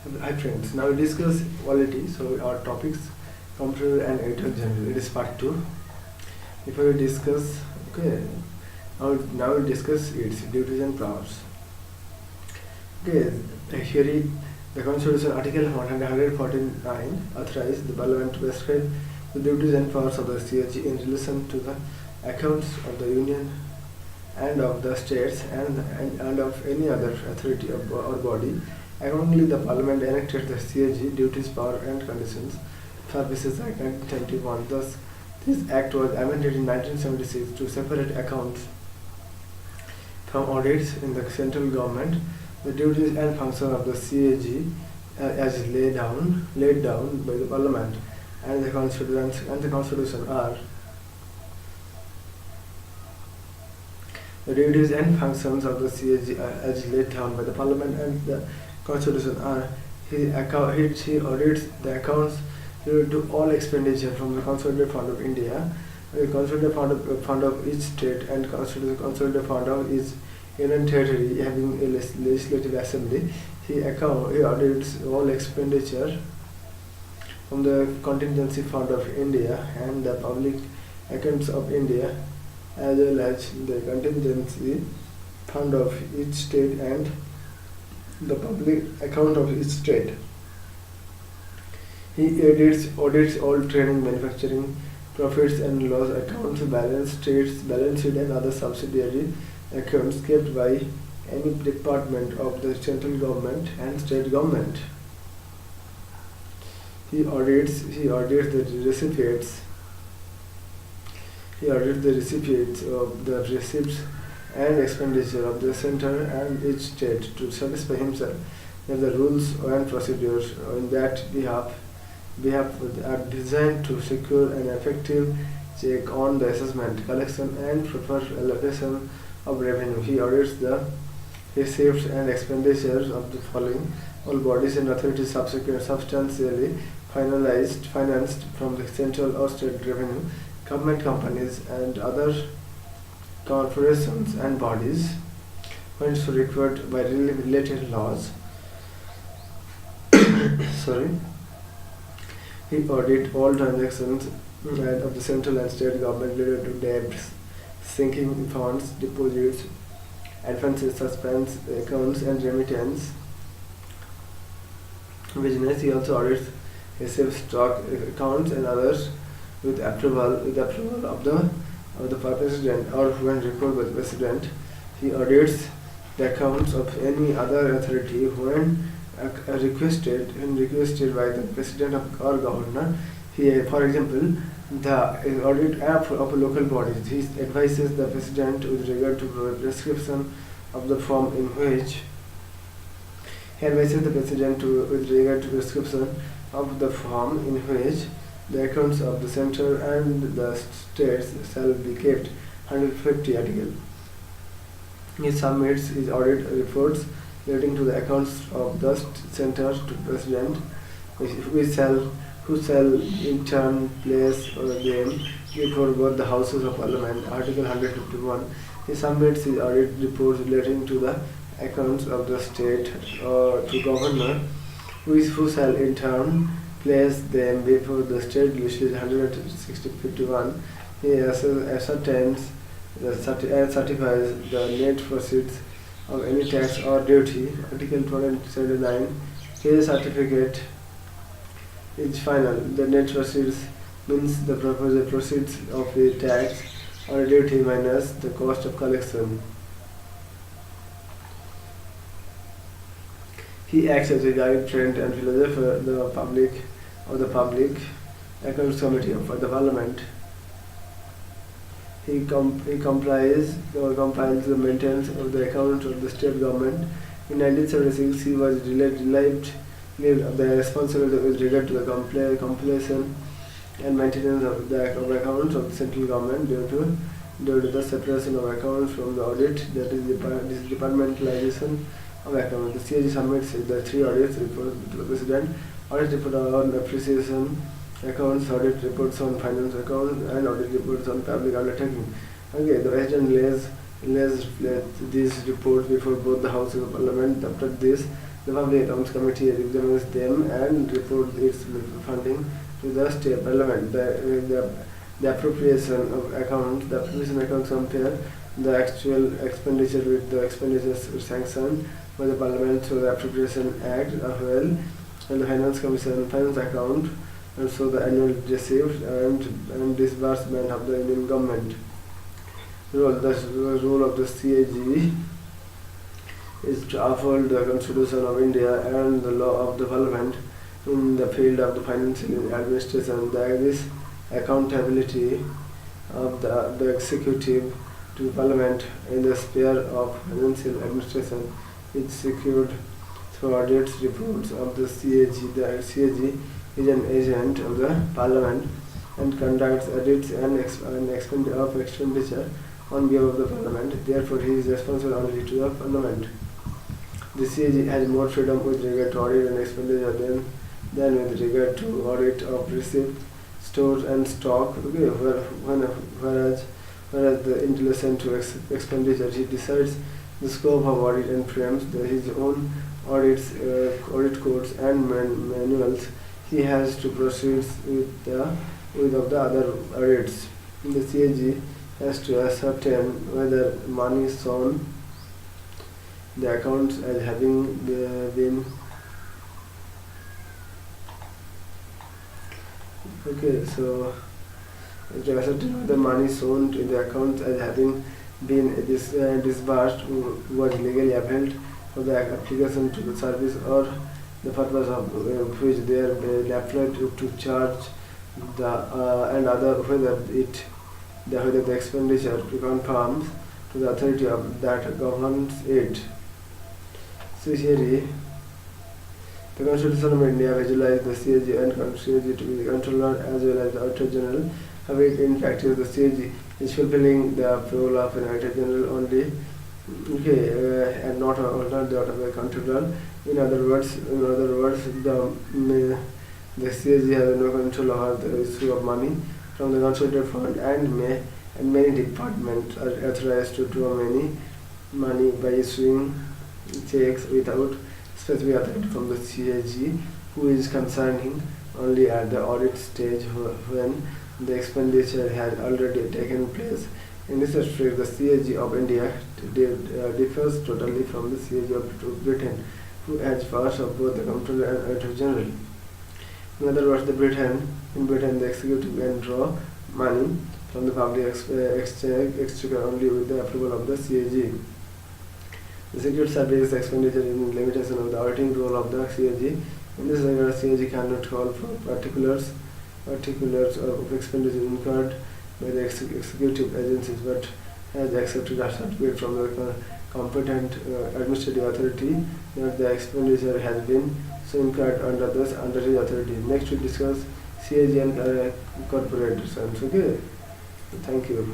Hi friends, now we discuss polity. So our topics comptroller and auditor general. It is part 2. Before we discuss, okay, now we discuss its duties and powers. Okay, here the Constitution Article 149 authorizes the Parliament to prescribe the duties and powers of the COG in relation to the accounts of the Union and of the states and of any other authority or body. Accordingly, the Parliament enacted the CAG duties, power and conditions services Act 1921. Thus, this Act was amended in 1976 to separate accounts from audits in the central government. The duties and functions of the CAG as laid down by the Parliament and the Constitution are: the duties and functions of the CAG as laid down by the Parliament and the Constitution are: he audits the accounts related to all expenditure from the Consolidated Fund of India, the Consolidated Fund of each state, and Consolidated Fund of each Union Territory having a legislative assembly. He audits all expenditure from the Contingency Fund of India and the Public Accounts of India, as well as the Contingency Fund of each state and the public account of each state. He audits all trading, manufacturing, profits and loss accounts, balance sheet and other subsidiary accounts kept by any department of the central government and state government. He audits the recipients. He audits the recipients of the receipts and expenditure of the center and each state to satisfy himself that the rules and procedures on that behalf are designed to secure an effective check on the assessment, collection and proper allocation of revenue. He audits the receipts and expenditures of the following all bodies and authorities substantially financed from the central or state revenue, government companies and other corporations and bodies when so required by related laws. Sorry. He audits all transactions of the central and state government related to debts, sinking funds, deposits, advances, suspense accounts and remittance business. He also audits receive stock accounts and others with approval of the president or when required by the president. He audits the accounts of any other authority when requested by the president or governor. He, for example, the audit of local bodies. He advises the president with regard to the prescription of the form in which he advises the president with regard to prescription of the form in which the accounts of the center and the states shall be kept. 150 article. He submits his audit reports relating to the accounts of the center to president, who shall in turn place them before both the houses of parliament. Article 151. He submits his audit reports relating to the accounts of the state to governor, who shall in turn place them before the state legislature. 151. He ascertains and certifies the net proceeds of any tax or duty. Article 279. His certificate is final. The net proceeds means the proposed proceeds of the tax or duty minus the cost of collection. He acts as a guide, friend and philosopher of the public accounts committee of the parliament. He compiles the maintenance of the accounts of the state government. In 1976, he was relieved the responsibility with regard to the compilation and maintenance of the accounts of the central government due to the separation of accounts from the audit, that is the departmentalization of accounts. The CAG submits the 3 audit reports to the president: audit report on appreciation accounts, audit reports on finance accounts, and audit reports on public undertaking. Okay, the president lays these reports before both the houses of parliament. After this, The Public Accounts Committee examines them and reports its funding to the state parliament. The appropriation of accounts, the appropriation accounts compare the actual expenditure with the expenditures sanctioned by the parliament through the Appropriation Act as well, and the Finance Commission finance account, and so the annual receipts and disbursement of the Indian government. The role of the CAG is to uphold the Constitution of India and the law of development in the field of the financial administration. There is accountability of the executive to Parliament in the sphere of financial administration is secured through audits reports of the CAG. The CAG is an agent of the Parliament and conducts audits and expenditure on behalf of the Parliament. Therefore, he is responsible only to the Parliament. The CAG has more freedom with regard to audit and expenditure than with regard to audit of receipts, stores and stock. Okay, whereas in relation to expenditure, he decides the scope of audit and frames his own audit codes and manuals. He has to proceed with of the other audits. The CAG has to ascertain whether money shown the accounts as having been to ascertain whether money shown to the accounts as having been disbursed was legally availed for the application to the service or the purpose of which they are applied to charge and other whether the expenditure conforms to the authority of that governs it. So here, the Constitution of India visualized the CAG and CAG to be the controller as well as the auditor general. However, in practice, the CAG is fulfilling the role of an auditor general only, and not that of a controller. In other words, the CAG has no control over the issue of money from the consolidated fund, and many departments are authorized to draw money by issuing checks without specific authority from the CAG, who is concerning only at the audit stage when the expenditure has already taken place. In this respect, the CAG of India differs totally from the CAG of Britain, who has powers of both the Comptroller and Auditor General. In other words, in Britain, the executive can draw money from the public exchequer only with the approval of the CAG. The Secret Service expenditure is in limitation of the auditing role of the CAG. In this regard, CAG cannot call for particulars of expenditure incurred by the executive agencies, but has accepted a certificate from the competent administrative authority that the expenditure has been so incurred under his authority. Next we discuss CAG and corporations. Okay, thank you.